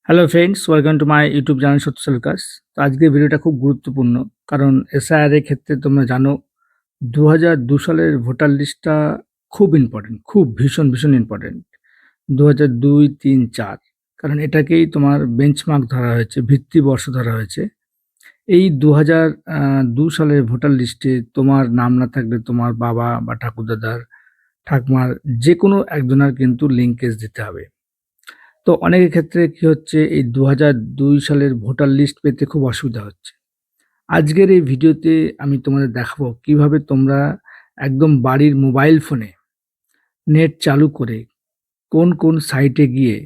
Hello friends, welcome to my YouTube channel সত্য সেলকাস। তো আজকের ভিডিওটা খুব গুরুত্বপূর্ণ, কারণ এসআইআর এর ক্ষেত্রে তোমরা জানো ২০০২ সালের ভোটার লিস্টটা খুব ইম্পর্টেন্ট, খুব ভীষণ ইম্পর্টেন্ট। ২০০২, ৩, ৪, কারণ এটাকেই তোমার বেঞ্চমার্ক ধরা হয়েছে, ভিত্তি বর্ষ ধরা হয়েছে। এই ২০০২ সালের ভোটার লিস্টে তোমার নাম না থাকলে তোমার বাবা বা ঠাকুরদাদার, ঠাকুমার যে কোনো একজনের কিন্তু লিঙ্কেজ দিতে হবে। তো অনেকের ক্ষেত্রে কি হচ্ছে, এই ২০০২ সালের ভোটার লিস্ট পেতে খুব অসুবিধা হচ্ছে। আজকের এই ভিডিওতে আমি তোমাদের দেখাবো কিভাবে তোমরা একদম বাড়ির মোবাইল ফোনে নেট চালু করে কোন সাইটে গিয়ে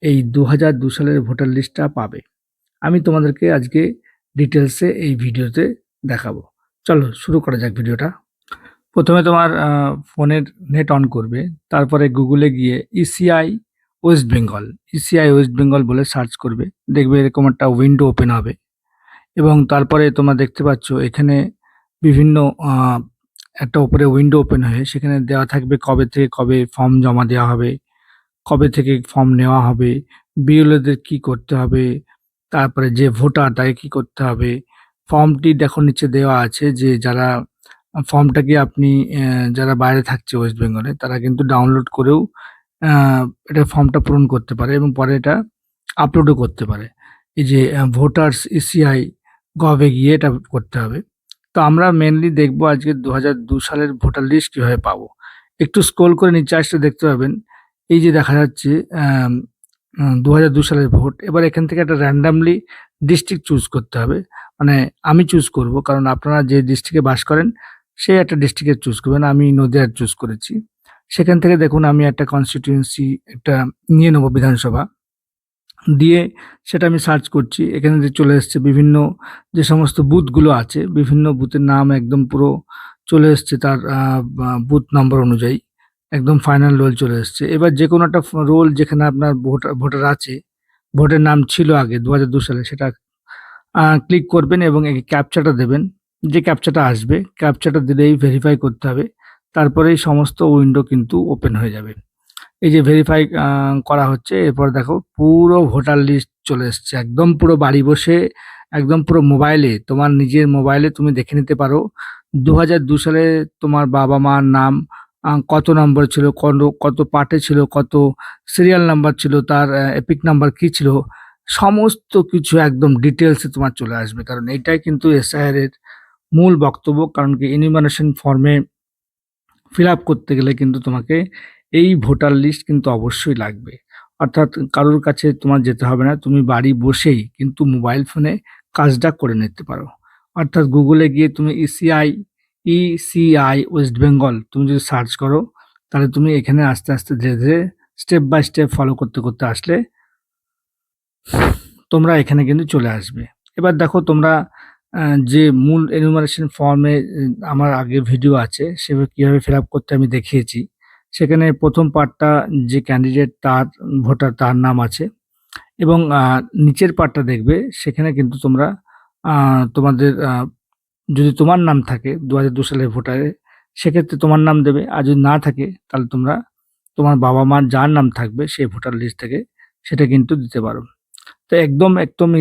এই ২০০২ সালের ভোটার লিস্টটা পাবে। আমি তোমাদেরকে আজকে ডিটেলসে এই ভিডিওতে দেখাবো। চলো শুরু করা যাক ভিডিওটা। প্রথমে তোমার ফোনের নেট অন করবে, তারপরে গুগলে গিয়ে ECI West Bengal, ECI West Bengal বলে সার্চ করবে। দেখবে এরকম একটা উইন্ডো ওপেন হবে এবং তারপরে তোমরা দেখতে পাচ্ছ এখানে বিভিন্ন একটা উপরে উইন্ডো ওপেন হয়ে সেখানে দেওয়া থাকবে কবে থেকে কবে ফর্ম জমা দেওয়া হবে, কবে থেকে ফর্ম নেওয়া হবে, বিএলওদের কি করতে হবে, তারপরে যে ভোটার তাকে কি করতে হবে। ফর্মটি দেখো নিচে দেওয়া আছে যে যারা ফর্মটাকে আপনি যারা বাইরে থাকছে ওয়েস্ট বেঙ্গলে তারা কিন্তু ডাউনলোড করেও আ এটা ফর্মটা পূরণ করতে পারে এবং পরে এটা আপলোডও করতে পারে। এই যে ভোটার্স ইসিআই গভে গিয়ে এটা করতে হবে। তো আমরা মেইনলি দেখব আজকে ২০০২ সালের ভোটার লিস্ট কিভাবে পাবো। একটু স্ক্রল করে নিচে আসলে দেখতে পাবেন এই যে দেখা যাচ্ছে ২০০২ সালের ভোট। এবার এখান থেকে একটা র‍্যান্ডমলি ডিস্ট্রিক্ট চুজ করতে হবে। মানে আমি চুজ করব, কারণ আপনারা যে ডিস্ট্রিক্টে বাস করেন সেই একটা ডিস্ট্রিক্টের চুজ করবেন। আমি নদীয়ার চুজ করেছি। সেখান থেকে দেখুন আমি একটা কনস্টিটিউয়েন্সি একটা নিয়ে নেব, বিধানসভা। দিয়ে সেটা আমি সার্চ করছি। এখানে যে চলে এসছে বিভিন্ন যে সমস্ত বুথগুলো আছে, বিভিন্ন বুথের নাম একদম পুরো চলে এসছে তার বুথ নম্বর অনুযায়ী। একদম ফাইনাল রোল চলে এসছে। এবার যেকোনো একটা রোল যেখানে আপনার ভোটার আছে, ভোটের নাম ছিল আগে ২০০২ সালে, সেটা ক্লিক করবেন এবং এই ক্যাপচাটা দেবেন। যে ক্যাপচাটা আসবে, ক্যাপচাটা দিলেই ভেরিফাই করতে হবে। তারপরেই সমস্ত উইন্ডো কিন্তু ওপেন হয়ে যাবে। এই যে ভেরিফাই করা হচ্ছে, এরপর দেখো পুরো ভোটার লিস্ট চলে এসছে। একদম পুরো বাড়ি বসে, একদম পুরো মোবাইলে, তোমার নিজের মোবাইলে তুমি দেখে নিতে পারো ২০০২ সালে তোমার বাবা-মার নাম কত নম্বর ছিল, কত পার্টে ছিল, কত সিরিয়াল নাম্বার ছিল, তার এপিক নাম্বার কি ছিল, সমস্ত কিছু একদম ডিটেইলসে তোমার চলে আসবে। কারণ এইটাই কিন্তু এসআইআর এর মূল বক্তব্য। কারণ কি এনুমারেশন ফর্মে ফিল আপ করতে গেলে কিন্তু তোমাকে এই ভোটার লিস্ট কিন্তু অবশ্যই লাগবে। অর্থাৎ কারোর কাছে তোমার যেতে হবে না। তুমি বাড়ি বসেই কিন্তু মোবাইল ফোনে কাজটা করে নিতে পারো। অর্থাৎ গুগলে গিয়ে তুমি ইসিআই ওয়েস্ট বেঙ্গল তুমি যদি সার্চ করো, তাহলে তুমি এখানে আস্তে ধীরে স্টেপ বাই স্টেপ ফলো করতে আসলে তোমরা এখানে কিন্তু চলে আসবে। এবার দেখো তোমরা যে মূল এনুমারেশন ফর্মে আমার আগে ভিডিও আছে, সেভাবে কিভাবে ফিল আপ করতে আমি দেখিয়েছি। সেখানে ১ম পার্টটা যে ক্যান্ডিডেট তার ভোটার তার নাম আছে এবং নিচের পার্টটা দেখবে সেখানে কিন্তু তোমরা তোমাদের যদি তোমার নাম থাকে ২০০২ সালের ভোটারে, সেক্ষেত্রে তোমার নাম দেবে। আর যদি না থাকে তাহলে তোমরা তোমার বাবা-মার যার নাম থাকবে সেই ভোটার লিস্ট থেকে সেটা কিন্তু দিতে পারো। তো একদম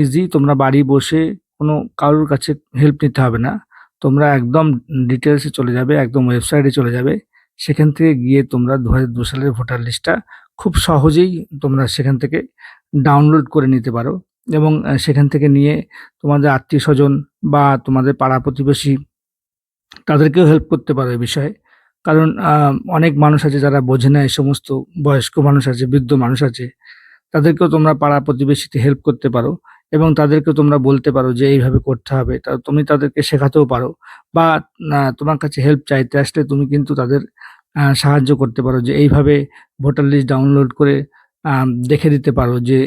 ইজি। তোমরা বাড়ি বসে কোনো কারোর কাছে হেল্প নিতে হবে না। তোমরা একদম ডিটেইলসে চলে যাবে, একদম ওয়েবসাইটে চলে যাবে। সেখান থেকে গিয়ে তোমরা ২০০২ সালের ভোটার লিস্টটা খুব সহজেই তোমরা সেখান থেকে ডাউনলোড করে নিতে পারো এবং সেখান থেকে নিয়ে তোমাদের আত্মীয়স্বজন বা তোমাদের পাড়া-প্রতিবেশী তাদেরকেও হেল্প করতে পারো এই বিষয়ে। কারণ অনেক মানুষ আছে যারা বোঝে না, এই সমস্ত বয়স্ক মানুষ আছে, বৃদ্ধ মানুষ আছে। তাদেরকেও তোমরা পাড়া-প্রতিবেশীতে হেল্প করতে পারো এবং তাদেরকেও তোমরা বলতে পারো যে এইভাবে করতে হবে। তুমি তাদেরকে শেখাতেও পারো বা তোমার কাছে হেল্প চাইতে আসলে তুমি কিন্তু তাদের সাহায্য করতে পারো যে এইভাবে ভোটার লিস্ট ডাউনলোড করে দেখে দিতে পারো যে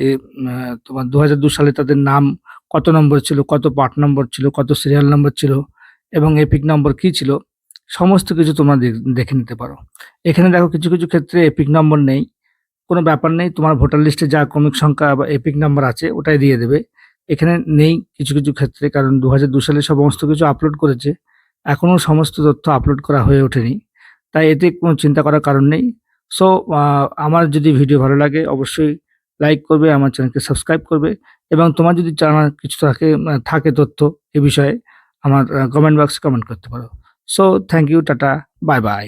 তোমার ২০০২ সালে তাদের নাম কত নম্বর ছিল, কত পার্ট নম্বর ছিল, কত সিরিয়াল নম্বর ছিল এবং এপিক নম্বর কি ছিল, সমস্ত কিছু তোমরা দেখে নিতে পারো। এখানে দেখো কিছু ক্ষেত্রে এপিক নম্বর নেই। কোনো ব্যাপার নেই। তোমার ভোটার লিস্টে যা ক্রমিক সংখ্যা বা এপিক নাম্বার আছে ওটাই দিয়ে দেবে। এখানে নেই কিছু ক্ষেত্রে, কারণ ২০০২ সালে সমস্ত কিছু আপলোড করেছে। এখনো সমস্ত তথ্য আপলোড করা হয়ে ওঠেনি। তাই এতে কোনো চিন্তা করার কারণ নেই। সো আমার যদি ভিডিও ভালো লাগে অবশ্যই লাইক করবে, আমার চ্যানেলকে সাবস্ক্রাইব করবে এবং তোমার যদি জানার কিছু থাকে তথ্য এ বিষয়ে আমার কমেন্ট বক্সে কমেন্ট করতে পারো। সো থ্যাংক ইউ, টাটা, বাই বাই।